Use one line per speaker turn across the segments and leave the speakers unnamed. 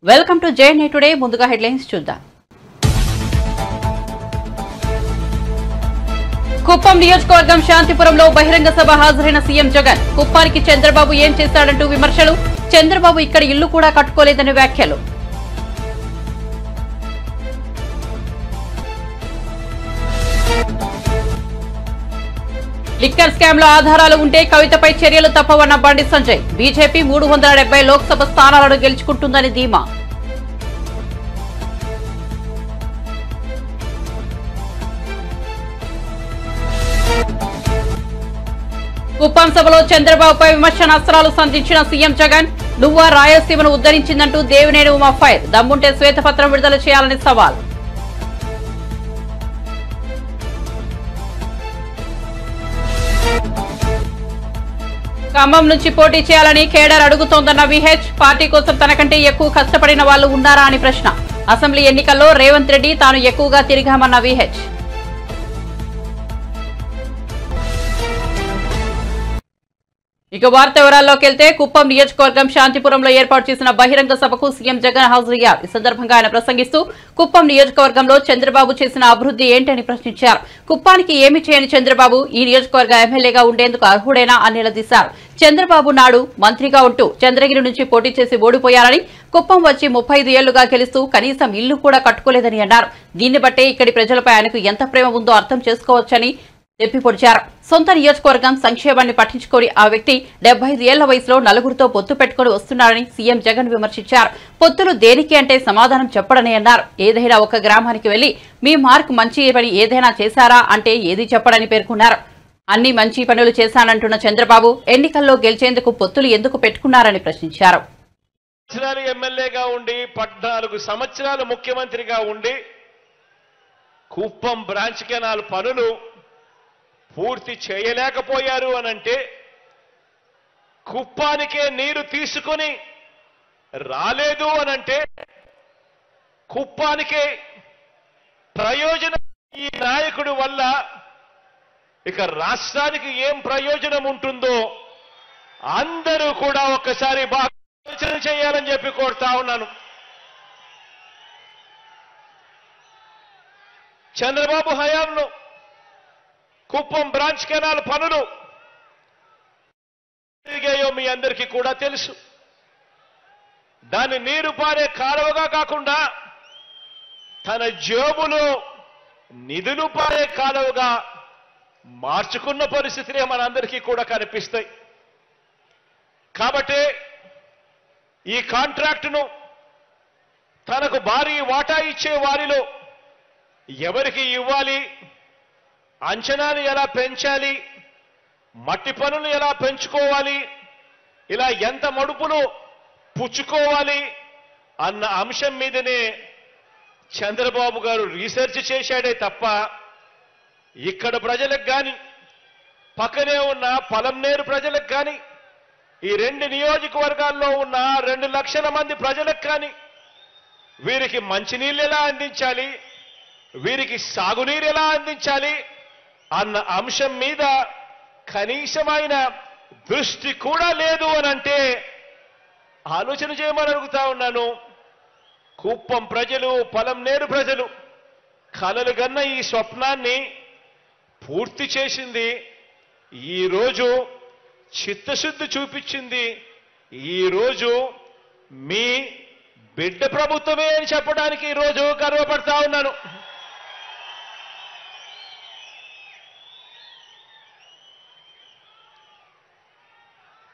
Welcome to JNI today. ముందుగా headlines చూద్దాం. కుప్పం నియోజకవర్గం శాంతిపురంలో బహిరంగ సభ హాజరైన సీఎం జగన్. కుప్పానికి చంద్రబాబు ఏం చేశాడంటూ విమర్శలు. చంద్రబాబు ఇక్కడ ఇల్లు కూడా కట్టుకోలేదని వ్యాఖ్యలు. లిక్కర్ స్కామ్ లో ఆధారాలు ఉంటే కవితపై చర్యలు తప్పవన్న బండి సంజయ్. బీజేపీ 370 లోక్సభ స్థానాలను గెలుచుకుంటుందని ధీమా. కుప్పం సభలో చంద్రబాబుపై విమర్శనాస్త్రాలు సంధించిన సీఎం జగన్. నువ్వా రాయలసీమను ఉద్ధరించిందంటూ దేవినేని ఉమా ఫైర్. దమ్ముంటే శ్వేతపత్రం విడుదల చేయాలని సవాల్. ఖమ్మం నుంచి పోటీ చేయాలని కేడర్ అడుగుతోందన్న విహెచ్. పార్టీ కోసం తనకంటే ఎక్కువ కష్టపడిన వాళ్లు ఉన్నారా అని ప్రశ్న. అసెంబ్లీ ఎన్నికల్లో రేవంత్ రెడ్డి తాను ఎక్కువగా తిరిగామన్న విహెచ్. ఇక వార్త వివరాల్లోకి వెళ్తే కుప్పం నియోజకవర్గం శాంతిపురంలో ఏర్పాటు చేసిన బహిరంగ సభకు సీఎం జగన్ హాజరయ్యారు. ఈ సందర్భంగా ఆయన ప్రసంగిస్తూ కుప్పం నియోజకవర్గంలో చంద్రబాబు చేసిన అభివృద్ధి ఏంటని ప్రశ్నించారు. కుప్పానికి ఏమి చేయని చంద్రబాబు ఈ నియోజకవర్గ ఎమ్మెల్యేగా ఉండేందుకు అర్హుడేనా అని నిలదీశారు. చంద్రబాబు నాడు మంత్రిగా ఉంటూ చంద్రగిరి నుంచి పోటీ చేసి ఓడిపోయారని, కుప్పం వచ్చి 35 ఏళ్లుగా గెలుస్తూ కనీసం ఇల్లు కూడా కట్టుకోలేదని అన్నారు. దీన్ని బట్టే ఇక్కడి ప్రజలపై ఆయనకు ఎంత ప్రేమ ఉందో అర్థం చేసుకోవచ్చని తెప్పిపొడిచారు. సొంత నియోజకవర్గం సంక్షేమాన్ని పట్టించుకొని ఆ వ్యక్తి 75 ఏళ్ల వయసులో నలుగురితో పొత్తు పెట్టుకుని వస్తున్నారని సీఎం జగన్ విమర్శించారు. పొత్తులు దేనికి అంటే సమాధానం చెప్పడని అన్నారు. ఏదైనా ఒక గ్రామానికి వెళ్లి మీ మార్క్ మంచి పని ఏదైనా చేశారా అంటే ఏది చెప్పడని పేర్కొన్నారు. అన్ని మంచి పనులు చేశానంటున్న చంద్రబాబు ఎన్నికల్లో గెలిచేందుకు పొత్తులు ఎందుకు పెట్టుకున్నారని ప్రశ్నించారు.
ఎమ్మెల్యేగా ఉండి 14 సంవత్సరాలు ముఖ్యమంత్రిగా ఉండి కుప్పం బ్రాంచ్ కెనాల్ పనులు పూర్తి చేయలేకపోయారు అనంటే, కుప్పానికే నీరు తీసుకొని రాలేదు అనంటే, కుప్పానికే ప్రయోజనం ఈ నాయకుడి వల్ల ఇక రాష్ట్రానికి ఏం ప్రయోజనం ఉంటుందో అందరూ కూడా ఒక్కసారి బాగా ఆలోచన చేయాలని చెప్పి కోరుతా ఉన్నాను. చంద్రబాబు హయాంలో కుప్పం బ్రాంచ్ కెనాల్ పనులు జరిగాయో మీ అందరికీ కూడా తెలుసు. దాన్ని నీరు పారే కాలువగా కాకుండా తన జేబులో నిధులు పారే కాలువగా మార్చుకున్న పరిస్థితులే మనందరికీ కూడా కనిపిస్తాయి. కాబట్టి ఈ కాంట్రాక్టును తనకు భారీ వాటా ఇచ్చే వారిలో ఎవరికి ఇవ్వాలి, అంచనాలు ఎలా పెంచాలి, మట్టి పనులు ఎలా పెంచుకోవాలి, ఇలా ఎంత మడుపులు పుచ్చుకోవాలి అన్న అంశం మీదనే చంద్రబాబు గారు రీసెర్చ్ చేశాడే తప్ప ఇక్కడ ప్రజలకు కానీ, పక్కనే ఉన్న పలంనేరు ప్రజలకు కానీ, ఈ 2 నియోజకవర్గాల్లో ఉన్న 2 లక్షల మంది ప్రజలకు కానీ వీరికి మంచినీళ్ళు ఎలా అందించాలి, వీరికి సాగునీరు ఎలా అందించాలి అన్న అంశం మీద కనీసమైన దృష్టి కూడా లేదు అనంటే ఆలోచన చేయమని అడుగుతా ఉన్నాను. కుప్పం ప్రజలు, పలంనేరు ప్రజలు కలలు గన్న ఈ స్వప్నాన్ని పూర్తి చేసింది ఈరోజు, చిత్తశుద్ధి చూపించింది ఈరోజు మీ బిడ్డ ప్రభుత్వమే అని చెప్పడానికి ఈరోజు గర్వపడతా ఉన్నాను.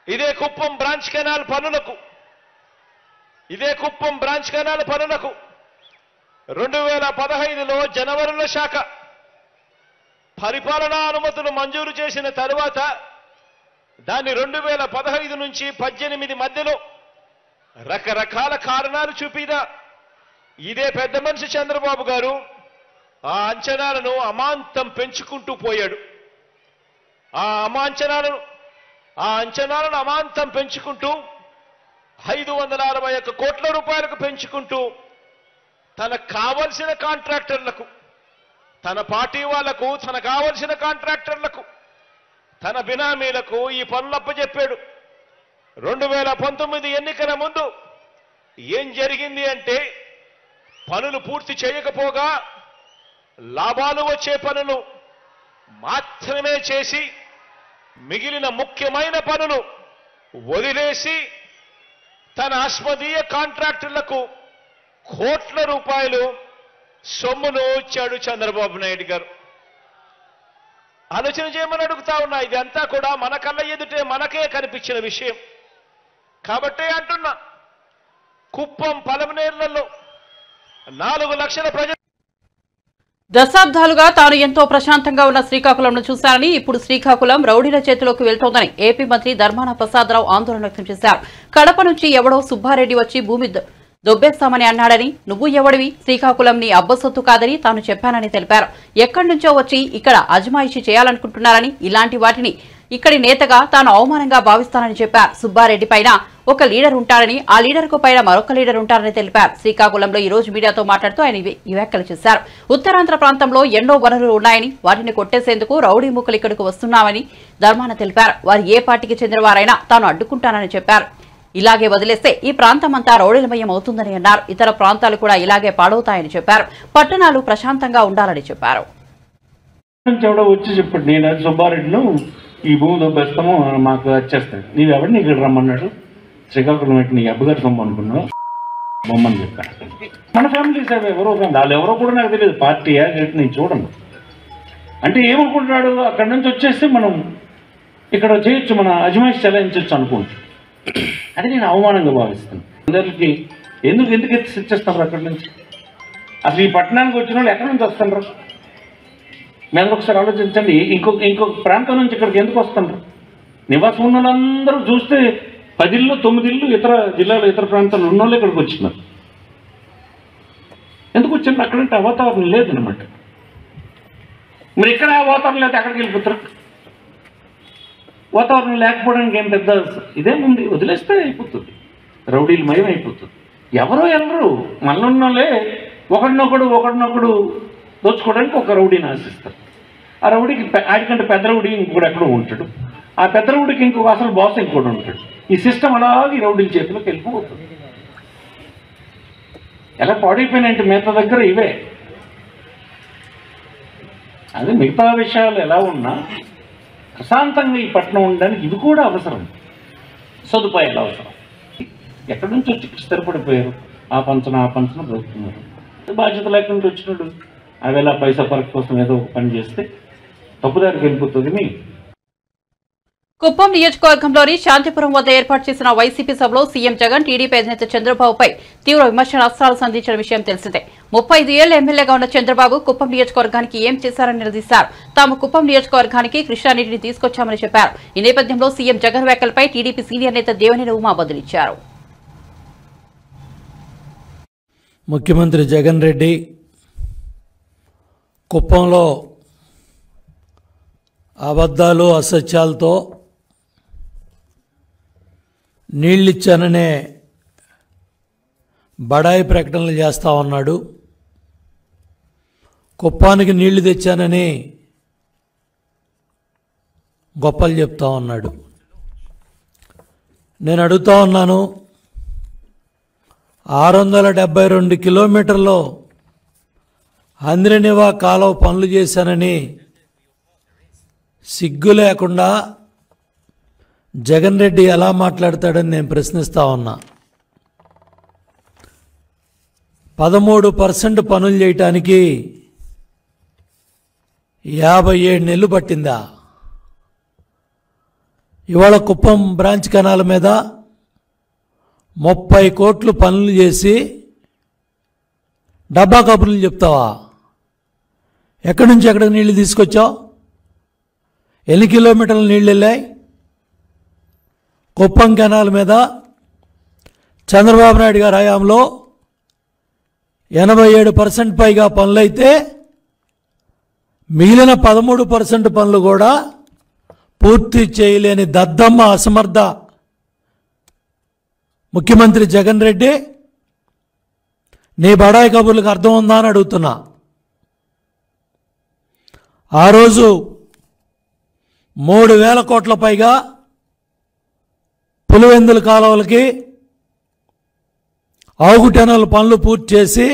ఇదే కుప్పం బ్రాంచ్ కెనాల్ పనులకు 2015లో జనవరిలో శాఖ పరిపాలనా అనుమతులు మంజూరు చేసిన తరువాత దాన్ని 2015 నుంచి 18 మధ్యలో రకరకాల కారణాలు చూపినా ఇదే పెద్ద మనిషి చంద్రబాబు గారు ఆ అంచనాలను అమాంతం పెంచుకుంటూ పోయాడు. ఆ అంచనాలను అమాంతం పెంచుకుంటూ 561 కోట్ల రూపాయలకు పెంచుకుంటూ తనకు కావలసిన కాంట్రాక్టర్లకు, తన పార్టీ వాళ్లకు, తనకు కావలసిన కాంట్రాక్టర్లకు, తన బినామీలకు ఈ పనులప్ప చెప్పాడు. 2019 ఎన్నికల ముందు ఏం జరిగింది అంటే పనులు పూర్తి చేయకపోగా లాభాలు వచ్చే పనులు మాత్రమే చేసి మిగిలిన ముఖ్యమైన పనులు వదిలేసి తన అస్మదీయ కాంట్రాక్టర్లకు కోట్ల రూపాయలు సొమ్మును ఇచ్చాడు చంద్రబాబు నాయుడు గారు. ఆలోచన చేయమని అడుగుతా ఉన్నా. ఇదంతా కూడా మన కళ్ళ ఎదుటే మనకే కనిపించిన విషయం కాబట్టే అంటున్నా. కుప్పం పలమనేర్లలో 4 లక్షల ప్రజలు
దశాబ్దాలుగా తాను ఎంతో ప్రశాంతంగా ఉన్న శ్రీకాకుళంను చూశారని, ఇప్పుడు శ్రీకాకుళం రౌడీల చేతిలోకి వెళ్తోందని ఏపీ మంత్రి ధర్మాన ప్రసాదరావు ఆందోళన వ్యక్తం చేశారు. కడప నుంచి ఎవడో సుబ్బారెడ్డి వచ్చి భూమి దొబ్బేస్తామని అన్నాడని, నువ్వు ఎవడివి, శ్రీకాకుళం నీ అబ్బసొత్తు కాదని తాను చెప్పానని తెలిపారు. ఎక్కడి నుంచో వచ్చి ఇక్కడ అజమాయిషీ చేయాలనుకుంటున్నారని, ఇలాంటి వాటిని ఇక్కడి నేతగా తాను అవమానంగా భావిస్తానని చెప్పారు. సుబ్బారెడ్డి పైన ఒక లీడర్ ఉంటారని, ఆ లీడర్కు పైన మరొక లీడర్ ఉంటారని తెలిపారు. శ్రీకాకుళంలో ఈ రోజు మీడియాతో మాట్లాడుతూ ఆయన ఈ వ్యాఖ్యలు చేశారు. ఉత్తరాంధ్ర ప్రాంతంలో ఎన్నో వనరులు ఉన్నాయని, వాటిని కొట్టేసేందుకు రౌడీ ముక్కలు ఇక్కడకు వస్తున్నామని ధర్మాన తెలిపారు. వారు ఏ పార్టీకి చెందినవారైనా తాను అడ్డుకుంటానని చెప్పారు. ఇలాగే వదిలేస్తే ఈ ప్రాంతమంతా రౌడీలమయం అవుతుందని అన్నారు. ఇతర ప్రాంతాలు కూడా ఇలాగే పాడవుతాయని చెప్పారు. పట్టణాలు ప్రశాంతంగా ఉండాలని చెప్పారు.
వచ్చి చెప్పండి, నేను సుబ్బారెడ్డిను ఈ భూమి దొబ్బేస్తాము మాకు వచ్చేస్తాడు, నీవెవడు నీకు రమ్మన్నాడు, శ్రీకాకుళం పెట్టి నీ అబ్బగారు సొమ్ము అనుకున్నావు బొమ్మని చెప్పాను. మన ఫ్యామిలీస్ అవి ఎవరో వాళ్ళు ఎవరో కూడా నాకు తెలియదు, పార్టీయా నేను చూడను. అంటే ఏమనుకుంటున్నాడు, అక్కడి నుంచి వచ్చేస్తే మనం ఇక్కడ చేయొచ్చు, మన అజమాయిష్ చెలాయించవచ్చు అనుకుంటాం. అది నేను అవమానంగా భావిస్తాను. అందరికి ఎందుకు ఇచ్చేస్తారు అక్కడి నుంచి? అసలు ఈ పట్టణానికి వచ్చిన వాళ్ళు ఎక్కడి నుంచి వస్తున్నారు? మేము ఒకసారి ఆలోచించండి. ఇంకొక ప్రాంతం నుంచి ఇక్కడికి ఎందుకు వస్తున్నారు? నివాసం ఉన్న వాళ్ళందరూ చూస్తే 10 ఇళ్ళు 9 ఇళ్ళు ఇతర జిల్లాలో ఇతర ప్రాంతాల్లో ఉన్న వాళ్ళు ఇక్కడికి వచ్చినారు. ఎందుకు వచ్చింది? అక్కడంటే వాతావరణం లేదనమాట. మరి ఇక్కడ వాతావరణం లేకపోతే అక్కడికి వెళ్ళిపోతారు. వాతావరణం లేకపోవడానికి ఏం పెద్ద ఇదేముంది, వదిలేస్తే అయిపోతుంది, రౌడీలు మయం అయిపోతుంది. ఎవరో వెళ్ళరు, మనలున్నోళ్ళే ఒకడినొకడు దోచుకోవడానికి ఒక రౌడీని ఆశిస్తారు. ఆ రౌడీకి ఆడికంటే పెద్ద రౌడీ ఇంకొకటి ఎక్కడో ఉంటాడు, ఆ పెద్ద రౌడీకి ఇంకొక అసలు బాస్ ఇంకోటి ఉంటాడు. ఈ సిస్టమ్ అలాగే ఈ రౌడీల చేతిలోకి వెళ్ళిపోతుంది. ఎలా పాడైపోయినాయంటే మిగతా దగ్గర ఇవే. అదే మిగతా విషయాలు ఎలా ఉన్నా ప్రశాంతంగా ఈ పట్టణం ఉండడానికి ఇవి కూడా అవసరం, సదుపాయాలు అవసరం. ఎక్కడి నుంచి వచ్చి స్థిరపడిపోయారు, ఆ పంచన బ్రతుకుతున్నారు. బాధ్యత లేకుండా వచ్చినాడు అవేళ పైసా పరకు కోసం ఏదో ఒక పని చేస్తే తప్పుదారికి వెళ్ళిపోతుంది.
కుప్పం నియోజకవర్గంలోని శాంతిపురం వద్ద ఏర్పాటు చేసిన వైసీపీ సభలో సీఎం జగన్, టీడీపీ అధినేత చంద్రబాబుపై తీవ్ర విమర్శనాస్త్రాలు సంధించిన విషయం తెలిసిందే. 35 ఏళ్ల ఎమ్మెల్యేగా ఉన్న చంద్రబాబు కుప్పం నియోజకవర్గానికి ఏం చేశారని నిలదీశారు. తాము కుప్పం నియోజకవర్గానికి కృష్ణానీటిని తీసుకొచ్చామని చెప్పారు. ఈ నేపథ్యంలో సీఎం జగన్ వ్యాఖ్యలపై టీడీపీ సీనియర్ నేత దేవినేని ఉమా బదులిచ్చారు.
ముఖ్యమంత్రి జగన్ రెడ్డి కుప్పంలో అబద్ధాలు అసత్యాలతో నీళ్ళిచ్చాననే బడాయి ప్రకటనలు చేస్తూ ఉన్నాడు. కుప్పానికి నీళ్లు తెచ్చానని గొప్పలు చెప్తా ఉన్నాడు. నేను అడుగుతా ఉన్నాను, 672 కిలోమీటర్లో హంద్రినివా కాలువ పనులు చేశానని సిగ్గు లేకుండా జగన్ రెడ్డి ఎలా మాట్లాడతాడని నేను ప్రశ్నిస్తా ఉన్నా. 13% పనులు చేయటానికి 57 నెలలు పట్టిందా? ఇవాళ కుప్పం బ్రాంచ్ కెనాల్ మీద 30 కోట్లు పనులు చేసి డబ్బా కబుర్లు చెప్తావా? ఎక్కడి నుంచి ఎక్కడికి నీళ్లు తీసుకొచ్చావు? ఎన్ని కిలోమీటర్లు నీళ్ళు వెళ్ళాయి? కుప్పం కెనాల్ మీద చంద్రబాబు నాయుడు గారి హయాంలో 87% పైగా పనులైతే మిగిలిన 13% పనులు కూడా పూర్తి చేయలేని దద్దమ్మ అసమర్థ ముఖ్యమంత్రి జగన్ రెడ్డి, నీ బడాయి కబుర్లకు అర్థం ఉందా అని అడుగుతున్నా. ఆ రోజు 3,000 కోట్ల పైగా పులివెందుల కాలువలకి ఆవుగుటెనల పనులు పూర్తి చేసి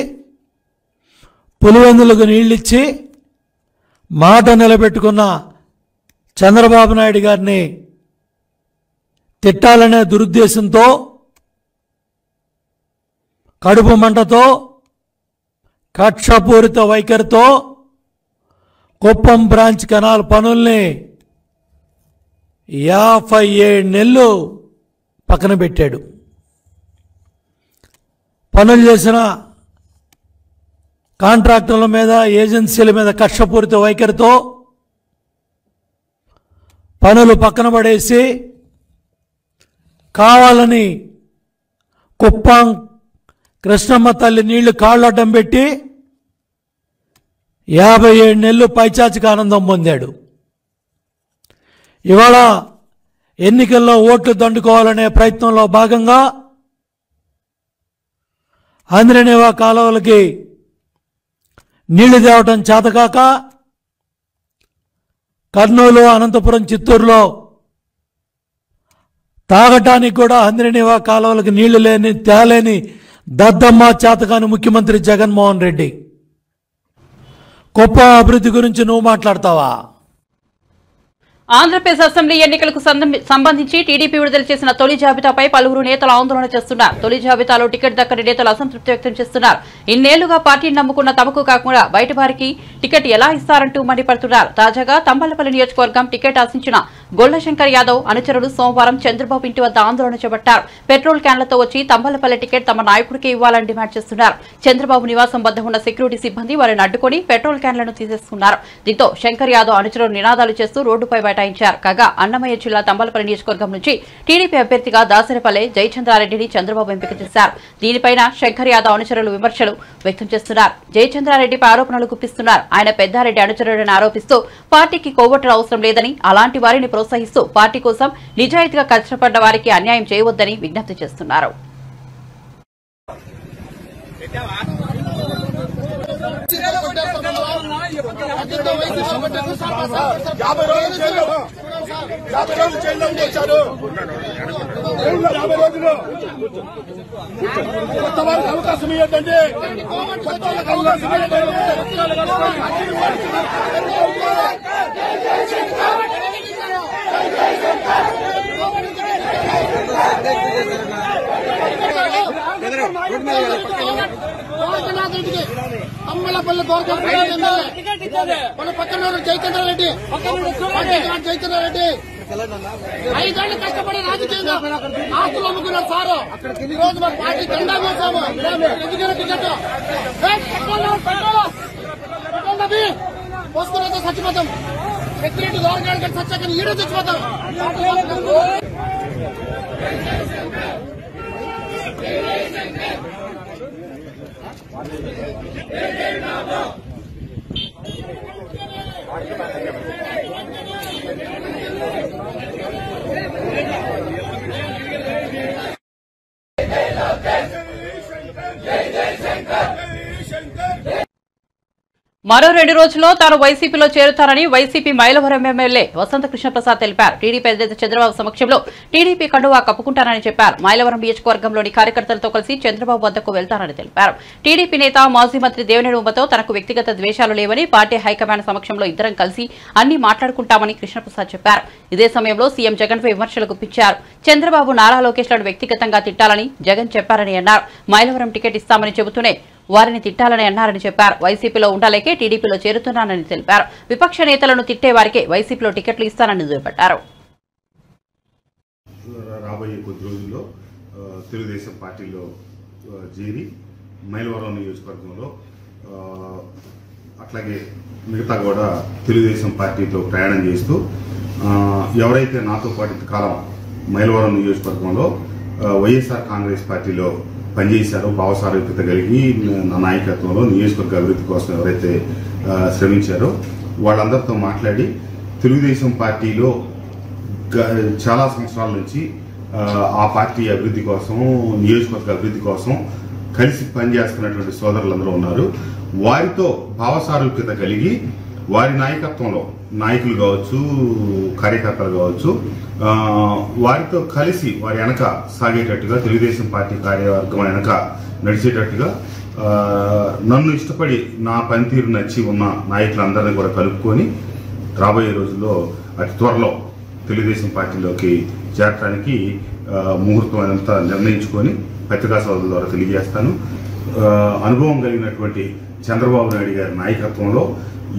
పులివెందులకు నీళ్ళిచ్చి మాట నిలబెట్టుకున్న చంద్రబాబు నాయుడు గారిని తిట్టాలనే దురుద్దేశంతో కడుపు మంటతో కక్షపూరిత వైఖరితో కుప్పం బ్రాంచ్ కెనాల్ పనుల్ని 57 నెలలు పక్కన పెట్టాడు. పనులు చేసిన కాంట్రాక్టర్ల మీద ఏజెన్సీల మీద కక్షపూరిత వైఖరితో పనులు పక్కన పడేసి కావాలని కుప్పం కృష్ణమ్మ తల్లి నీళ్లు కాళ్ళడ్డం పెట్టి 57 నెలలు పైచాచిక ఆనందం పొందాడు. ఇవాళ ఎన్నికల్లో ఓట్లు దండుకోవాలనే ప్రయత్నంలో భాగంగా ఆంధ్రనేవా కాలువలకి నీళ్లు తేవటం చేతకాక కర్నూలు, అనంతపురం, చిత్తూరులో తాగటానికి కూడా ఆంధ్రనేవా కాలువలకి నీళ్లు తేలేని దద్దమ్మ చేతకాని ముఖ్యమంత్రి జగన్మోహన్ రెడ్డి. కుప్పం అభివృద్ధి గురించి నువ్వు మాట్లాడతావా?
ఆంధ్రప్రదేశ్ అసెంబ్లీ ఎన్నికలకు సంబంధించి టీడీపీ విడుదల చేసిన తొలి జాబితాపై పలువురు నేతలు ఆందోళన చేస్తున్నారు. తొలి జాబితాలో టికెట్ దక్కని నేతలు అసంతృప్తి వ్యక్తం చేస్తున్నారు. ఇన్నేళ్లుగా పార్టీని నమ్ముకున్న తమకు కాకుండా బయట వారికి టికెట్ ఎలా ఇస్తారంటూ మండిపడుతున్నారు. తాజాగా తంబలపల్లి నియోజకవర్గం టికెట్ ఆశించిన గొల్లశంకర్ యాదవ్ అనుచరులు సోమవారం చంద్రబాబు ఇంటి వద్ద ఆందోళన చేపట్టారు. పెట్రోల్ క్యాన్లతో వచ్చి తంబలపల్లి టికెట్ తమ నాయకుడికి ఇవ్వాలని డిమాండ్ చేస్తున్నారు. చంద్రబాబు నివాసం వద్ద ఉన్న సెక్యూరిటీ సిబ్బంది వారిని అడ్డుకొని పెట్రోల్ క్యాన్లను తీసేసుకున్నారు. దీంతో శంకర్ యాదవ్ అనుచరులు నినాదాలు చేస్తూ రోడ్డుపై బైఠాయించారు. కాగా అన్నమయ్య జిల్లా తంబలపల్లి నియోజకవర్గం నుంచి టీడీపీ అభ్యర్థిగా దాసరిపల్లె జయచంద్రారెడ్డిని చంద్రబాబు ఎంపిక చేశారు. దీనిపైన శంకర్ యాదవ్ అనుచరులు విమర్శలు వ్యక్తం చేస్తున్నారు. జయచంద్రారెడ్డిపై ఆరోపణలు గుప్పిస్తున్నారు. ఆయన పెద్దారెడ్డి అనుచరుడని ఆరోపిస్తూ పార్టీకి కోవట్లు అవసరం లేదని, అలాంటి వారిని ప్రోత్సహిస్తూ పార్టీ కోసం నిజాయితీగా కష్టపడ్డ వారికి అన్యాయం చేయవద్దని విజ్ఞప్తి చేస్తున్నారు.
అవకాశం ఇవ్వద్దండి. అమ్మలపల్లి మన పక్కన జయచంద్రారెడ్డి 5 ఏళ్ళు కష్టపడి రాజకీయంగా ఆస్తులు అమ్ముకున్నారు సారు. ఈ రోజు మన పార్టీ జెండా వేసాము. ఎందుకైనా టికెట్ పోసుకున్నదో చచ్చిపోతాం. సెక్యూరిటీ గవర్నమెంట్ కంటే చచ్చాక ఈడో చచ్చిపోతాం.
మరో 2 రోజుల్లో తాను వైసీపీలో చేరుతానని వైసీపీ మైలవరం ఎమ్మెల్యే వసంత కృష్ణప్రసాద్ తెలిపారు. టీడీపీ అధినేత చంద్రబాబు సమక్షంలో టీడీపీ కండువా కప్పుకుంటానని చెప్పారు. మైలవరం నియోజకవర్గంలోని కార్యకర్తలతో కలిసి చంద్రబాబు వద్దకు వెళ్తానని తెలిపారు. టీడీపీ నేత మాజీ మంత్రి దేవినేని ఉమ్మతో తనకు వ్యక్తిగత ద్వేషాలు లేవని, పార్టీ హైకమాండ్ సమక్షంలో ఇద్దరం కలిసి అన్ని మాట్లాడుకుంటామని కృష్ణప్రసాద్ చెప్పారు. ఇదే సమయంలో సీఎం జగన్పై విమర్శలు గుప్పించారు. చంద్రబాబు నారా లోకేష్లను వ్యక్తిగతంగా తిట్టాలని జగన్ చెప్పారని అన్నారు. మైలవరం టికెట్ ఇస్తామని చెబుతూనే వారిని తిట్టాలని అన్నారని చెప్పారు. వైసీపీలో ఉండలేకే టీడీపీలో చేరుతున్నానని తెలిపారు. విపక్ష నేతలను తిట్టే వారికే వైసీపీలో టికెట్లు ఇస్తానని దుయ్యబట్టారు.
రాబోయే కొద్ది రోజుల్లో తెలుగుదేశం పార్టీలో చేరి మైలవరం నియోజకవర్గంలో అట్లాగే మిగతా కూడా తెలుగుదేశం పార్టీతో ప్రయాణం చేస్తూ ఎవరైతే నాతో పాటు కాలం మైలవరం నియోజకవర్గంలో వైఎస్ఆర్ కాంగ్రెస్ పార్టీలో పనిచేశారో, భావసారూప్యత కలిగి నా నాయకత్వంలో నియోజకవర్గ అభివృద్ధి కోసం ఎవరైతే శ్రమించారో వాళ్ళందరితో మాట్లాడి తెలుగుదేశం పార్టీలో చాలా సంవత్సరాల నుంచి ఆ పార్టీ అభివృద్ధి కోసం, నియోజకవర్గ అభివృద్ధి కోసం కలిసి పనిచేస్తున్నటువంటి సోదరులందరూ ఉన్నారు. వారితో భావసారూప్యత కలిగి వారి నాయకత్వంలో నాయకులు కావచ్చు, కార్యకర్తలు కావచ్చు, వారితో కలిసి వారి వెనక సాగేటట్టుగా తెలుగుదేశం పార్టీ కార్యవర్గం వెనక నడిచేటట్టుగా నన్ను ఇష్టపడి నా పనితీరు నచ్చి ఉన్న నాయకులందరినీ కూడా కలుపుకొని రాబోయే రోజుల్లో అతి త్వరలో తెలుగుదేశం పార్టీలోకి చేరడానికి ముహూర్తం అదంతా నిర్ణయించుకొని పత్రికా సోదరుల ద్వారా తెలియజేస్తాను. అనుభవం కలిగినటువంటి చంద్రబాబు నాయుడు గారి నాయకత్వంలో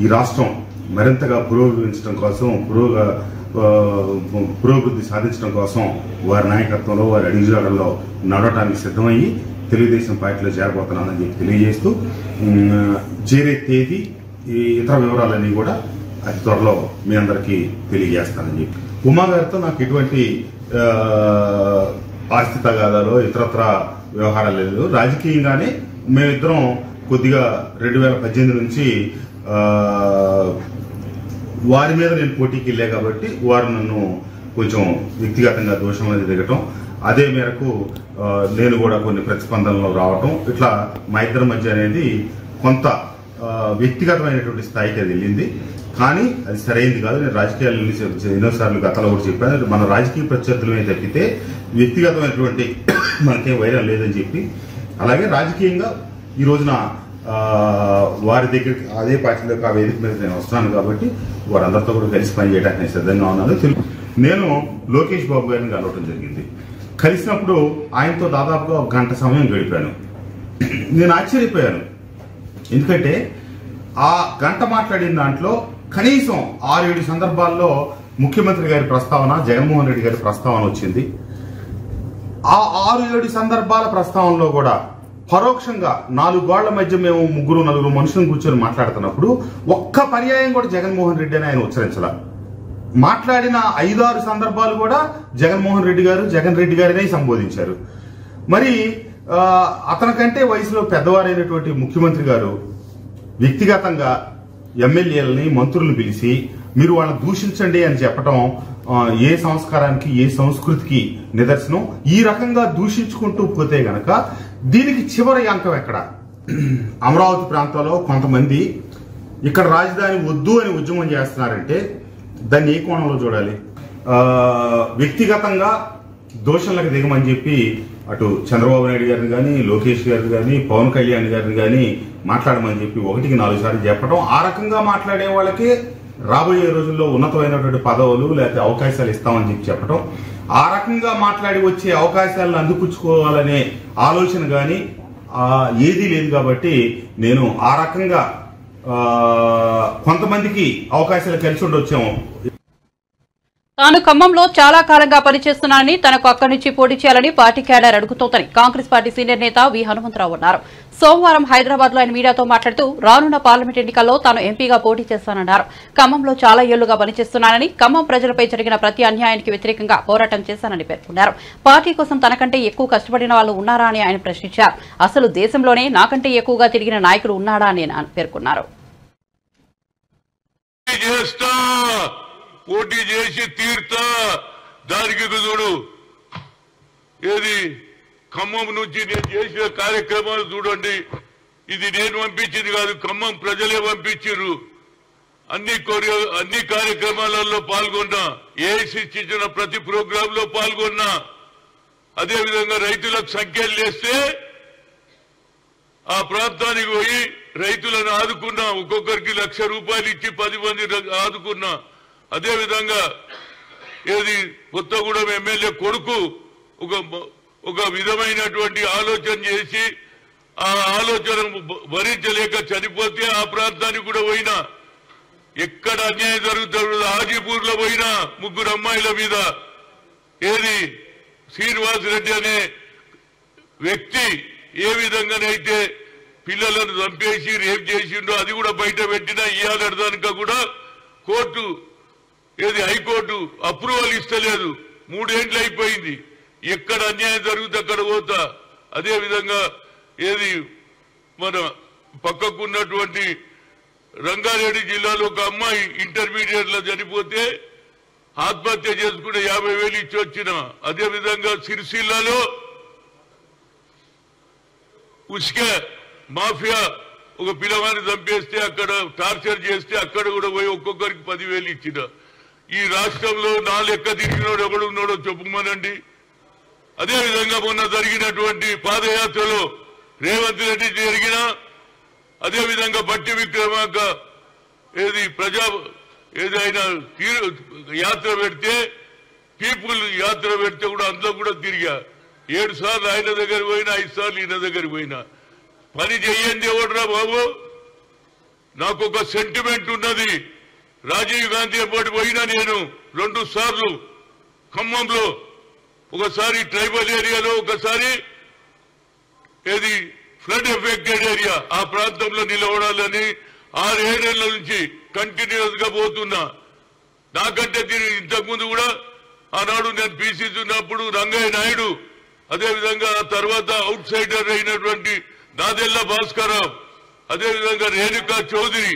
ఈ రాష్ట్రం మరింతగా పురోగమించడం కోసం పురోభివృద్ధి సాధించడం కోసం వారి నాయకత్వంలో వారి అడుగుజాడల్లో నడవటానికి సిద్ధమయ్యి తెలుగుదేశం పార్టీలో చేరబోతున్నానని చెప్పి తెలియజేస్తూ చేరే తేదీ ఇతర వివరాలన్నీ కూడా అతి త్వరలో మీ అందరికీ తెలియజేస్తానని చెప్పి. ఉమా గారితో నాకు ఎటువంటి ఆస్తి తగాదాలో ఇతరత్ర వ్యవహారాలు లేదు. రాజకీయంగానే మేమిద్దరం కొద్దిగా 2018 నుంచి వారి మీద నేను పోటీకి వెళ్ళా కాబట్టి వారు నన్ను కొంచెం వ్యక్తిగతంగా దోషం అనేది దిగటం, అదే మేరకు నేను కూడా కొన్ని ప్రతిస్పందనలు రావటం, ఇట్లా మా ఇద్దరి మధ్య అనేది కొంత వ్యక్తిగతమైనటువంటి స్థాయికి అది వెళ్ళింది. కానీ అది సరైనది కాదు. నేను రాజకీయాలు ఎన్నోసార్లు గతంలో కూడా చెప్పాను, మన రాజకీయ ప్రత్యర్థులమే తప్పితే వ్యక్తిగతమైనటువంటి మనకేం వైరం లేదని చెప్పి. అలాగే రాజకీయంగా ఈ రోజున వారి దగ్గరికి అదే పార్టీలోకి ఆ వేదిక మీద నేను వస్తున్నాను కాబట్టి వారందరితో కూడా కలిసి పనిచేయడానికి నేను సిద్ధంగా ఉన్నాను. నేను లోకేష్ బాబు గారిని కలవటం జరిగింది. కలిసినప్పుడు ఆయనతో దాదాపుగా 1 గంట సమయం గడిపాను. నేను ఆశ్చర్యపోయాను. ఎందుకంటే ఆ గంట మాట్లాడిన దాంట్లో కనీసం 6-7 సందర్భాల్లో ముఖ్యమంత్రి గారి ప్రస్తావన, జగన్మోహన్ రెడ్డి గారి ప్రస్తావన వచ్చింది. ఆ 6-7 సందర్భాల ప్రస్తావనలో కూడా పరోక్షంగా 4 గోళ్ల మధ్య మేము 3-4 మనుషులను కూర్చొని మాట్లాడుతున్నప్పుడు ఒక్క పర్యాయం కూడా జగన్మోహన్ రెడ్డి అని ఆయన ఉచ్చరించాల. మాట్లాడిన 5-6 సందర్భాలు కూడా జగన్మోహన్ రెడ్డి గారు, జగన్ రెడ్డి గారినే సంబోధించారు. మరి అతనికంటే వయసులో పెద్దవారైనటువంటి ముఖ్యమంత్రి గారు వ్యక్తిగతంగా ఎమ్మెల్యేలని, మంత్రులను పిలిచి మీరు వాళ్ళని దూషించండి అని చెప్పడం ఏ సంస్కారానికి, ఏ సంస్కృతికి నిదర్శనం? ఈ రకంగా దూషించుకుంటూ పోతే గనక దీనికి చివరి అంకం ఎక్కడ? అమరావతి ప్రాంతంలో కొంతమంది ఇక్కడ రాజధాని వద్దు అని ఉద్యమం చేస్తున్నారంటే దాన్ని ఏ కోణంలో చూడాలి? వ్యక్తిగతంగా దోషులకు దిగమని చెప్పి అటు చంద్రబాబు నాయుడు గారిని కానీ, లోకేష్ గారిని కానీ, పవన్ కళ్యాణ్ గారిని కానీ మాట్లాడమని చెప్పి 1కి 4 సార్లు చెప్పడం, ఆ రకంగా మాట్లాడే వాళ్ళకి రాబోయే రోజుల్లో ఉన్నతమైనటువంటి పదవులు లేకపోతే అవకాశాలు ఇస్తామని చెప్పి చెప్పడం, ఆ రకంగా మాట్లాడి వచ్చే అవకాశాలను అందిపుచ్చుకోవాలనే ఆలోచన కానీ ఏదీ లేదు. కాబట్టి నేను ఆ రకంగా కొంతమందికి అవకాశాలు కలిసి ఉండొచ్చాము.
తాను ఖమ్మంలో చాలా కాలంగా పనిచేస్తున్నానని, తనకు అక్కడి నుంచి పోటీ చేయాలని పార్టీ క్యాడర్ అడుగుతోందని కాంగ్రెస్ పార్టీ సీనియర్ నేత వి హనుమంతరావు అన్నారు. సోమవారం హైదరాబాద్ లో ఆయన మీడియాతో మాట్లాడుతూ రానున్న పార్లమెంట్ ఎన్నికల్లో తాను ఎంపీగా పోటీ చేస్తానన్నారు. ఖమ్మంలో చాలా ఏళ్లుగా పనిచేస్తున్నానని, ఖమ్మం ప్రజలపై జరిగిన ప్రతి అన్యాయానికి వ్యతిరేకంగా పోరాటం చేశానని పేర్కొన్నారు. పార్టీ కోసం తనకంటే ఎక్కువ కష్టపడిన వాళ్ళు ఉన్నారా అని ఆయన ప్రశ్నించారు. అసలు దేశంలోనే నాకంటే ఎక్కువగా తిరిగిన నాయకుడు ఉన్నాడా అని పేర్కొన్నారు.
పోటీ చేసి తీర్తా, దానికి చూడు ఏది ఖమ్మం నుంచి నేను చేసిన కార్యక్రమాలు చూడండి. ఇది నేను పంపించింది కాదు, ఖమ్మం ప్రజలే పంపించారు. అన్ని కార్యక్రమాలలో పాల్గొన్నా, ఏఐసిసి ఇచ్చిన ప్రతి ప్రోగ్రామ్ లో పాల్గొన్నా. అదేవిధంగా రైతులకు సంఖ్యలు చేస్తే ఆ ప్రాంతానికి పోయి రైతులను ఆదుకున్నా. ఒక్కొక్కరికి ₹1,00,000 ఇచ్చి 10 మంది ఆదుకున్నా. అదేవిధంగా ఏది కొత్తగూడెం ఎమ్మెల్యే కొడుకు ఒక విధమైనటువంటి ఆలోచన చేసి ఆ ఆలోచన భరించలేక చనిపోతే ఆ ప్రాంతానికి కూడా పోయినా. ఎక్కడ అన్యాయం జరుగుతుంది? హాజీపూర్ లో పోయినా 3 అమ్మాయిల మీద ఏది శ్రీనివాస్ రెడ్డి అనే వ్యక్తి ఏ విధంగానైతే పిల్లలను చంపేసి రేప్ చేసిండో అది కూడా బయట పెట్టినా ఇయ్యాలడానికి కూడా కోర్టు ఏది హైకోర్టు అప్రూవల్ ఇస్తలేదు. 3 ఏళ్ళు అయిపోయింది. ఎక్కడ అన్యాయం జరుగుతుంది అక్కడ పోతా. అదేవిధంగా ఏది మన పక్కకున్నటువంటి రంగారెడ్డి జిల్లాలో ఒక అమ్మాయి ఇంటర్మీడియట్ లో చనిపోతే ఆత్మహత్య చేసుకుంటే 50,000 ఇచ్చి వచ్చిన. అదేవిధంగా సిరిసిల్లాలో ఉస్క మాఫియా ఒక పిల్లవాడిని చంపేస్తే అక్కడ టార్చర్ చేస్తే అక్కడ కూడా పోయి ఒక్కొక్కరికి 10,000 ఇచ్చిన. ఈ రాష్ట్రంలో నా లెక్క తిరిగినోడు ఎవడున్నాడో చెప్పుమనండి. అదేవిధంగా మొన్న జరిగినటువంటి పాదయాత్రలో రేవంత్ రెడ్డి జరిగిన, అదేవిధంగా బట్టి విక్రమార్క ఏదైనా యాత్ర పెడితే, పీపుల్ యాత్ర పెడితే కూడా అందులో కూడా తిరిగా. 7 సార్లు ఆయన దగ్గర పోయినా, 5 సార్లు ఈయన దగ్గర పోయినా. పని చెయ్యండి ఎవడరా బాబు. నాకు ఒక సెంటిమెంట్ ఉన్నది. రాజీవ్ గాంధీ అప్పటి పోయినా నేను 2 సార్లు ఖమ్మంలో, ఒకసారి ట్రైబల్ ఏరియాలో, ఒకసారి ఫ్లడ్ ఎఫెక్టెడ్ ఏరియా ఆ ప్రాంతంలో నిలబడాలని 6-7 ఏళ్ల నుంచి కంటిన్యూస్ గా పోతున్నా. నాకంటే ఇంతకుముందు కూడా ఆనాడు నేను పీసీసీ ఉన్నప్పుడు రంగయ్య నాయుడు, అదేవిధంగా తర్వాత అవుట్ సైడర్ అయినటువంటి నాదెల్ల భాస్కరరావు, అదేవిధంగా రేణుకా చౌదరి,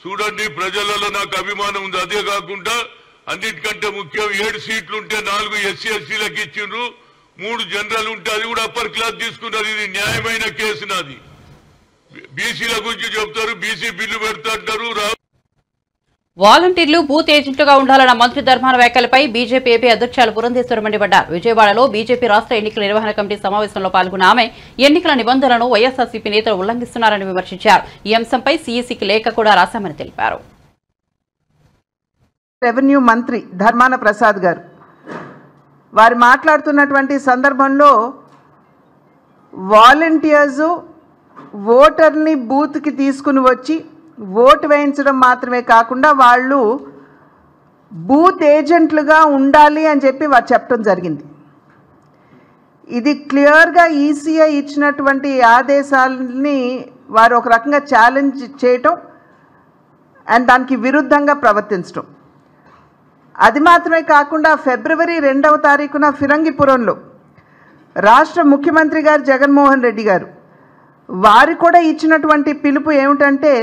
చూడండి ప్రజలలో నాకు అభిమానం ఉంది. అదే కాకుండా అన్నిటికంటే ముఖ్యం 7 సీట్లు ఉంటే 4 ఎస్సీ ఎస్టీలకు ఇచ్చిండ్రు, 3 జనరల్ ఉంటే అది కూడా అప్పర్ క్లాస్ తీసుకున్నారు. ఇది న్యాయమైన కేసు నాది. బీసీల గురించి చెప్తారు, బీసీ బిల్లు పెడతా అంటారు.
వాలంటీర్లు బూత్ ఏజెంట్లుగా ఉండాలన్న మంత్రి ధర్మాన వ్యాఖ్యలపై బీజేపీ ఏపీ అధ్యక్షులు పురంధేశ్వరి మండిపడ్డారు. విజయవాడలో బీజేపీ రాష్ట్ర ఎన్నికల నిర్వహణ కమిటీ సమావేశంలో పాల్గొన్న ఆమె ఎన్నికల నిబంధనలను వైఎస్ఆర్సీపీ నేతలు ఉల్లంఘిస్తున్నారని విమర్శించారు. ఈ అంశంపై సీఈసీకి లేఖ కూడా రాశామని తెలిపారు.
రెవెన్యూ మంత్రి ధర్మాన ప్రసాద్ గారు వారు మాట్లాడుతున్నటువంటి సందర్భంలో వాలంటీర్స్ ఓటర్ని బూత్కి తీసుకుని వచ్చి ఓటు వేయించడం మాత్రమే కాకుండా వాళ్ళు బూత్ ఏజెంట్లుగా ఉండాలి అని చెప్పి వారు చెప్పడం జరిగింది. ఇది క్లియర్గా ఈసీఐ ఇచ్చినటువంటి ఆదేశాలని వారు ఒక రకంగా ఛాలెంజ్ చేయటం అండ్ దానికి విరుద్ధంగా ప్రవర్తించడం. అది మాత్రమే కాకుండా ఫిబ్రవరి 2వ తారీఖున ఫిరంగిపురంలో రాష్ట్ర ముఖ్యమంత్రి గారు జగన్మోహన్ రెడ్డి గారు వారు కూడా ఇచ్చినటువంటి పిలుపు ఏమిటంటే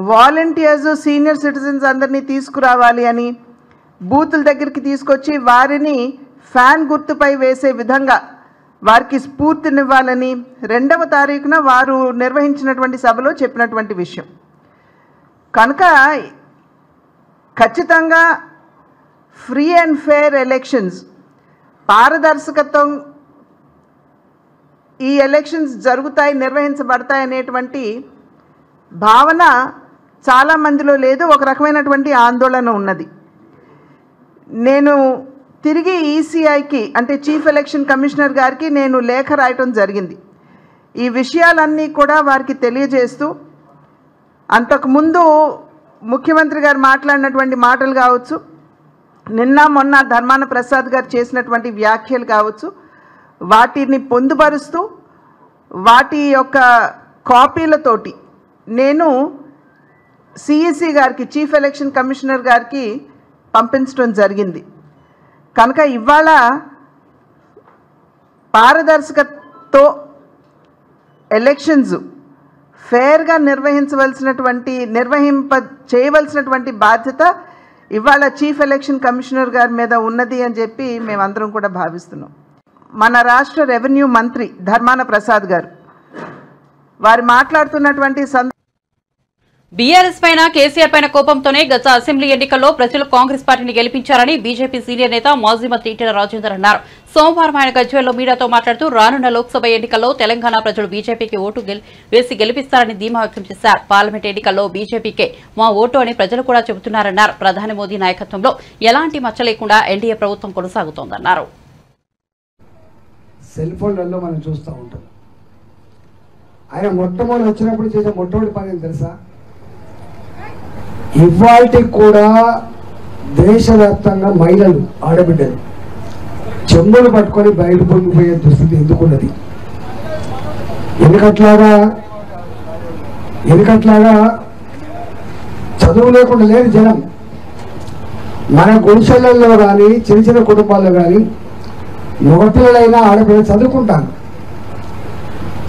వాలంటీర్స్ సీనియర్ సిటిజన్స్ అందరినీ తీసుకురావాలి అని, బూతుల దగ్గరికి తీసుకొచ్చి వారిని ఫ్యాన్ గుర్తుపై వేసే విధంగా వారికి స్ఫూర్తినివ్వాలని 2వ తారీఖున వారు నిర్వహించినటువంటి సభలో చెప్పినటువంటి విషయం. కనుక ఖచ్చితంగా ఫ్రీ అండ్ ఫెయిర్ ఎలక్షన్స్, పారదర్శకత్వం ఈ ఎలక్షన్స్ జరుగుతాయి, నిర్వహించబడతాయి అనేటువంటి భావన చాలామందిలో లేదు. ఒక రకమైనటువంటి ఆందోళన ఉన్నది. నేను తిరిగి ఈసీఐకి అంటే చీఫ్ ఎలక్షన్ కమిషనర్ గారికి నేను లేఖ రాయటం జరిగింది. ఈ విషయాలన్నీ కూడా వారికి తెలియజేస్తూ, అంతకుముందు ముఖ్యమంత్రి గారు మాట్లాడినటువంటి మాటలు కావచ్చు, నిన్న మొన్న ధర్మాన ప్రసాద్ గారు చేసినటువంటి వ్యాఖ్యలు కావచ్చు, వాటిని పొందుపరుస్తూ వాటి యొక్క కాపీలతోటి నేను సిఈసి గారికి చీఫ్ ఎలక్షన్ కమిషనర్ గారికి పంపించడం జరిగింది. కనుక ఇవాళ పారదర్శకతో ఎలక్షన్స్ ఫేర్గా చేయవలసినటువంటి బాధ్యత ఇవాళ చీఫ్ ఎలక్షన్ కమిషనర్ గారి మీద ఉన్నది అని చెప్పి మేమందరం కూడా భావిస్తున్నాం. మన రాష్ట్ర రెవెన్యూ మంత్రి ధర్మాన ప్రసాద్ గారు వారు మాట్లాడుతున్నటువంటి
బీఆర్ఎస్ పైన కేసీఆర్ పైన కోపంతోనే గత అసెంబ్లీ ఎన్నికల్లో ప్రజలు కాంగ్రెస్ పార్టీని గెలిపించారని బీజేపీ సీనియర్ నేత మాజీ మంత్రి ఈటెల రాజేందర్ అన్నారు. సోమవారం ఆయన గజ్వేల్లో మీడియాతో మాట్లాడుతూ రానున్న లోక్సభ ఎన్నికల్లో తెలంగాణ ప్రజలు బీజేపీకి ఓటు వేసి గెలిపిస్తారని ధీమా వ్యక్తం చేశారు. పార్లమెంట్ ఎన్నికల్లో బీజేపీకే మా ఓటు అని ప్రజలు కూడా చెబుతున్నారన్నారు. ప్రధాని మోదీ నాయకత్వంలో ఎలాంటి మచ్చ లేకుండా ఎన్డీఏ ప్రభుత్వం కొనసాగుతోందన్నారు.
సెల్ ఫోన్లలో మనం చూస్తూ ఉంటాం. ఆయన మొట్టమొదటి వచ్చినప్పుడు చేసే మొట్టమొదటి పని తెలుసా? ఇవాళకి కూడా దేశవ్యాప్తంగా మహిళలు ఆడబిడ్డలు చెంబులు పట్టుకొని బయట పొంగిపోయే దుస్థితి ఎందుకున్నది? వెనుకట్లాగా చదువు లేకుండా లేని జనం మన గుడిసెలలో కానీ చిన్న చిన్న కుటుంబాల్లో కానీ మగపిల్లలైనా ఆడపిల్లలు చదువుకుంటారు.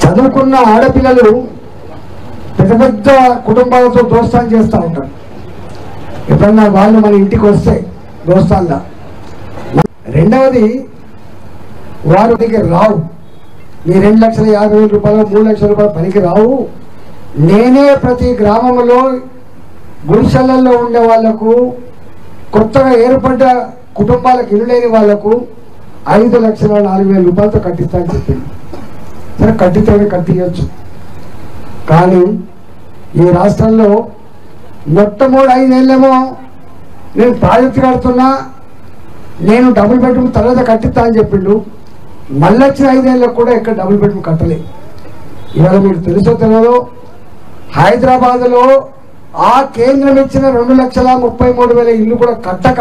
చదువుకున్న ఆడపిల్లలు పెద్ద పెద్ద కుటుంబాలతో దోస్తాన్ చేస్తూ ఉంటారు. ఎప్పుడన్నా వాళ్ళు మన ఇంటికి వస్తే దోస్తాన్లా. రెండవది, వారు పనికి రావు. మీ 2,50,000 రూపాయలు 3 లక్షల రూపాయలు పనికి రావు. నేనే ప్రతి గ్రామంలో గుడిసెలలో ఉండే వాళ్లకు, కొత్తగా ఏర్పడ్డ కుటుంబాలకు ఇల్లు లేని వాళ్లకు 5,04,000 రూపాయలతో కట్టిస్తానని చెప్పింది. సరే కట్టియచ్చు, కానీ ఈ రాష్ట్రంలో మొట్టమొదటి 5 ఏళ్ళేమో నేను ప్రాజెక్టు కడుతున్నా, నేను డబుల్ బెడ్రూమ్ తర్వాత కట్టిస్తా అని చెప్పిండు. మళ్ళీ వచ్చిన 5 ఏళ్ళకు కూడా ఎక్కడ డబుల్ బెడ్రూమ్ కట్టలేదు. ఇవాళ మీకు తెలుసో తెలియదో, హైదరాబాద్లో ఆ కేంద్రం ఇచ్చిన 2,33,000 ఇల్లు కూడా కట్టక,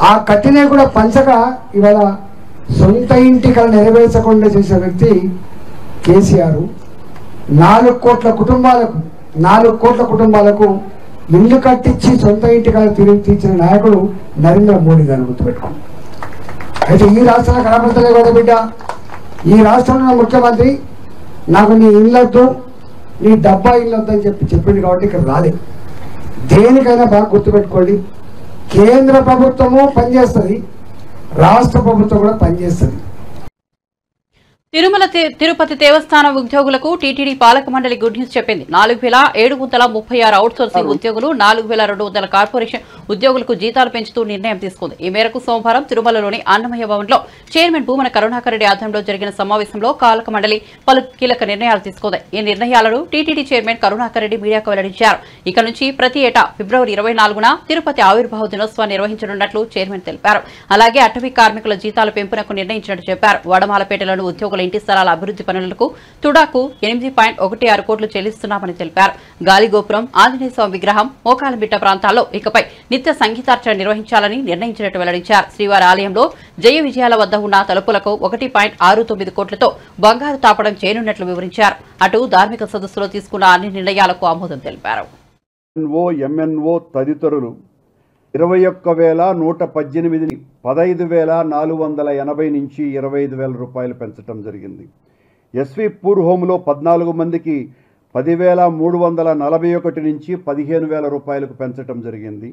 ఆ కట్టినవి కూడా పంచక, ఇవాళ సొంత ఇంటికి నెరవేర్చకుండా చేసే వ్యక్తి కేసీఆర్. 4 కోట్ల కుటుంబాలకు ఇల్లు కట్టించి సొంత ఇంటికి తిరిగి తీర్చిన నాయకుడు నరేంద్ర మోడీ గారు గుర్తుపెట్టుకోండి. అయితే ఈ రాష్ట్రంలో కనపడతలే కదా బిడ్డ, ఈ రాష్ట్రంలో ముఖ్యమంత్రి నాకు నీ ఇల్లొద్దు, నీ డబ్బా ఇల్లొద్దు అని చెప్పింది కాబట్టి ఇక్కడ రాలేదు. దేనికైనా బాగా గుర్తుపెట్టుకోండి, కేంద్ర ప్రభుత్వము పనిచేస్తుంది, రాష్ట్ర ప్రభుత్వం కూడా పనిచేస్తుంది.
తిరుపతి దేవస్థానం ఉద్యోగులకు టీటీడీ పాలక మండలి గుడ్ న్యూస్ చెప్పింది. 4,736 అవుట్సోర్సింగ్ ఉద్యోగులు, 4,200 కార్పొరేషన్ ఉద్యోగులకు జీతాలు పెంచుతూ నిర్ణయం తీసుకుంది. ఈ మేరకు సోమవారం తిరుమలలోని అన్నమయ్య భవన్లో చైర్మన్ భూమన కరుణాకర్ రెడ్డి ఆధ్వర్యంలో జరిగిన సమావేశంలో పాలక మండలి పలు కీలక నిర్ణయాలు తీసుకుంది. ఈ నిర్ణయాలను టీటీడీ చైర్మన్ కరుణాకర్ రెడ్డి మీడియాకు వెల్లడించారు. ఇక నుంచి ప్రతి ఏటా ఫిబ్రవరి 24న తిరుపతి ఆవిర్భావ దినోత్సవాన్ని నిర్వహించనున్నట్లు చైర్మన్ తెలిపారు. అలాగే అటవీ కార్మికుల జీతాల పెంపునకు నిర్ణయించినట్టు చెప్పారు. వడమాలపేటలోని ఉద్యోగుల ఇంటి స్థలాల అభివృద్ధి పనులకు తుడాకు 8.16 కోట్లు చెల్లిస్తున్నామని తెలిపారు. గాలిగోపురం, ఆంజనేయ స్వామి విగ్రహం, మోకాలంబిట్ట ప్రాంతాల్లో ఇకపై నిత్య సంగీతార్చన నిర్వహించాలని నిర్ణయించినట్టు వెల్లడించారు. శ్రీవారి ఆలయంలో జయ విజయాల వద్ద ఉన్న తలుపులకు 1.69 కోట్లతో బంగారు తాపడం చేయనున్నట్లు వివరించారు. అటు ధార్మిక సదస్సులో తీసుకున్న అన్ని నిర్ణయాలకు ఆమోదం తెలిపారు.
ఎంఎన్ఓ తదితరులు 21,118 15,480 నుంచి 25,000 రూపాయలు పెంచడం జరిగింది. ఎస్వి పూర్ హోంలో 14 మందికి 10,341 నుంచి 15,000 రూపాయలకు పెంచడం జరిగింది.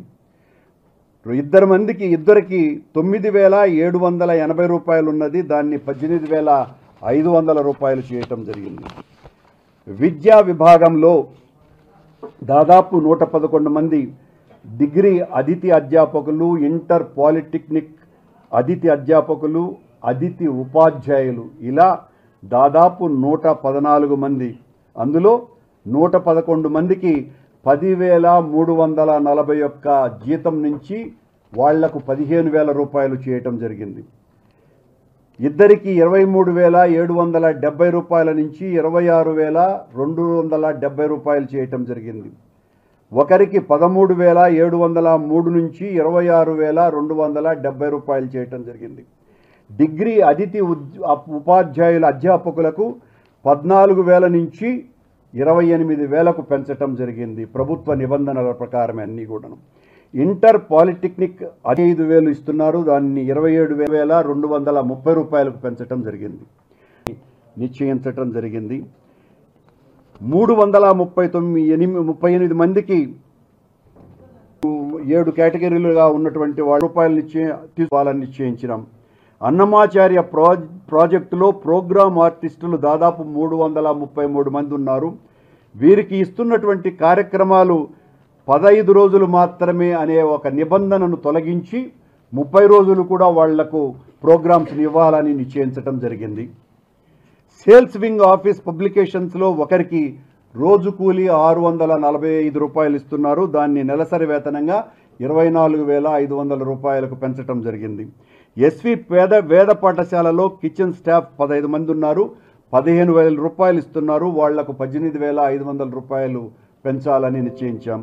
2 మందికి 9,780 రూపాయలు ఉన్నది, దాన్ని 18,500 రూపాయలు చేయటం జరిగింది. విద్యా విభాగంలో దాదాపు 111 మంది డిగ్రీ అతిథి అధ్యాపకులు, ఇంటర్ పాలిటెక్నిక్ అతిథి అధ్యాపకులు, అతిథి ఉపాధ్యాయులు, ఇలా దాదాపు 114 మంది. అందులో 111 మందికి 10,341 జీతం నుంచి వాళ్లకు 15,000 రూపాయలు చేయటం జరిగింది. ఇద్దరికి 23,770 రూపాయల నుంచి 26,270 రూపాయలు చేయటం జరిగింది. ఒకరికి 13,703 నుంచి 26,270 రూపాయలు చేయటం జరిగింది. డిగ్రీ అతిథి ఉపాధ్యాయుల అధ్యాపకులకు 14,000 నుంచి 28,000కు పెంచటం జరిగింది. ప్రభుత్వ నిబంధనల ప్రకారమే అన్నీ కూడాను. ఇంటర్ పాలిటెక్నిక్ 5,000 ఇస్తున్నారు, దాన్ని 27,230 రూపాయలకు పెంచటం జరిగింది, నిశ్చయించటం జరిగింది. 338 మందికి 7 కేటగిరీలుగా ఉన్నటువంటి రూపాయలు తీసుకోవాలని నిశ్చయించినాం. అన్నమాచార్య ప్రాజెక్టులో ప్రోగ్రామ్ ఆర్టిస్టులు దాదాపు 333 మంది ఉన్నారు. వీరికి ఇస్తున్నటువంటి కార్యక్రమాలు 15 రోజులు మాత్రమే అనే ఒక నిబంధనను తొలగించి 30 రోజులు కూడా వాళ్లకు ప్రోగ్రామ్స్ని ఇవ్వాలని నిశ్చయించడం జరిగింది. సేల్స్ వింగ్ ఆఫీస్ పబ్లికేషన్స్లో ఒకరికి రోజు కూలీ 645 రూపాయలు ఇస్తున్నారు, దాన్ని నెలసరి వేతనంగా 24,500 రూపాయలకు పెంచడం జరిగింది. ఎస్వి వేద పాఠశాలలో కిచెన్ స్టాఫ్ 15 మంది ఉన్నారు, 15,000 రూపాయలు ఇస్తున్నారు, వాళ్లకు 18,500 రూపాయలు పెంచాలని నిశ్చయించాం.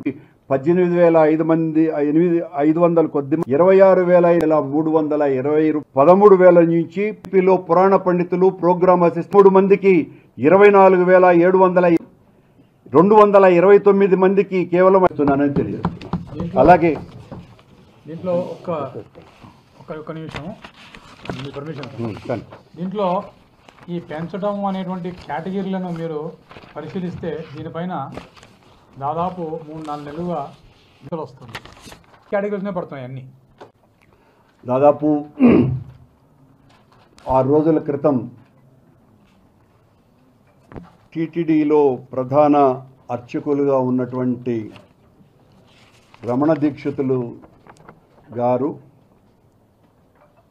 18,500 కొద్ది 26,320 13,000 నుంచి పిలో పురాణ పండితులు ప్రోగ్రామ్ అసిస్టెంట్ 3 మందికి 24,700 229 మందికి కేవలం ఇస్తున్నానని తెలియదు. అలాగే
దీంట్లో ఒక నిమిషం పర్మిషన్. దీంట్లో ఈ పెంచడం అనేటువంటి కేటగిరీలను మీరు పరిశీలిస్తే దీనిపైన దాదాపు 3-4 నెలలుగా ఇంతలో వస్తుంది. కేటగిరీస్నే పడుతున్నాయి అన్నీ.
దాదాపు 6 రోజుల క్రితం టీటీడీలో ప్రధాన అర్చకులుగా ఉన్నటువంటి రమణ దీక్షితులు గారు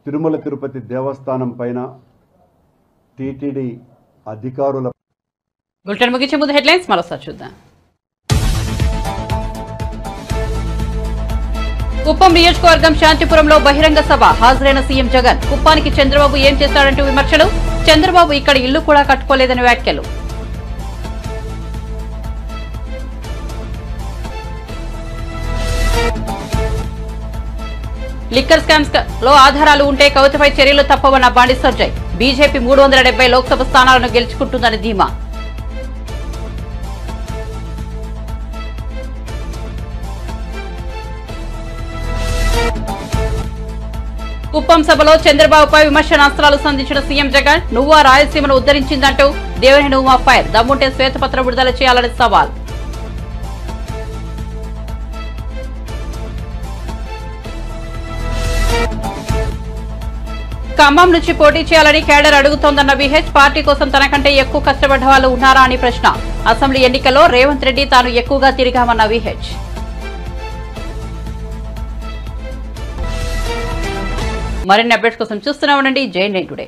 తిరుమల తిరుపతి దేవస్థానం పైన టీటీడీ అధికారుల
బులెటిన్ ముగించే ముందు హెడ్లైన్స్ మరోసారి చూద్దాం. కుప్పం నియోజకవర్గం శాంతిపురంలో బహిరంగ సభ, హాజరైన సీఎం జగన్. కుప్పానికి చంద్రబాబు ఏం చేశాడంటూ విమర్శలు, చంద్రబాబు ఇక్కడ ఇల్లు కూడా కట్టుకోలేదని వ్యాఖ్యలు. లిక్కర్ స్కామ్స్ లో ఆధారాలు ఉంటే కవితపై చర్యలు తప్పవన్న బండి సంజయ్. బీజేపీ 370 లోక్సభ స్థానాలను గెలుచుకుంటుందని ధీమా. కుప్పం సభలో చంద్రబాబుపై విమర్శనాస్త్రాలు సంధించిన సీఎం జగన్. నువ్వా రాయలసీమను ఉద్ధరించిందంటూ దేవినేని ఉమా ఫైర్. దమ్ముంటే శ్వేతపత్రం విడుదల చేయాలని సవాల్. ఖమ్మం నుంచి పోటీ చేయాలని కేడర్ అడుగుతోందన్న విహెచ్. పార్టీ కోసం తనకంటే ఎక్కువ కష్టపడ్డ వాళ్ళు ఉన్నారా అని ప్రశ్న. అసెంబ్లీ ఎన్నికల్లో రేవంత్ రెడ్డి తాను ఎక్కువగా తిరిగామన్న విహెచ్. మరిన్ని అప్డేట్స్ కోసం చూస్తూనే ఉండండి జై9 టుడే.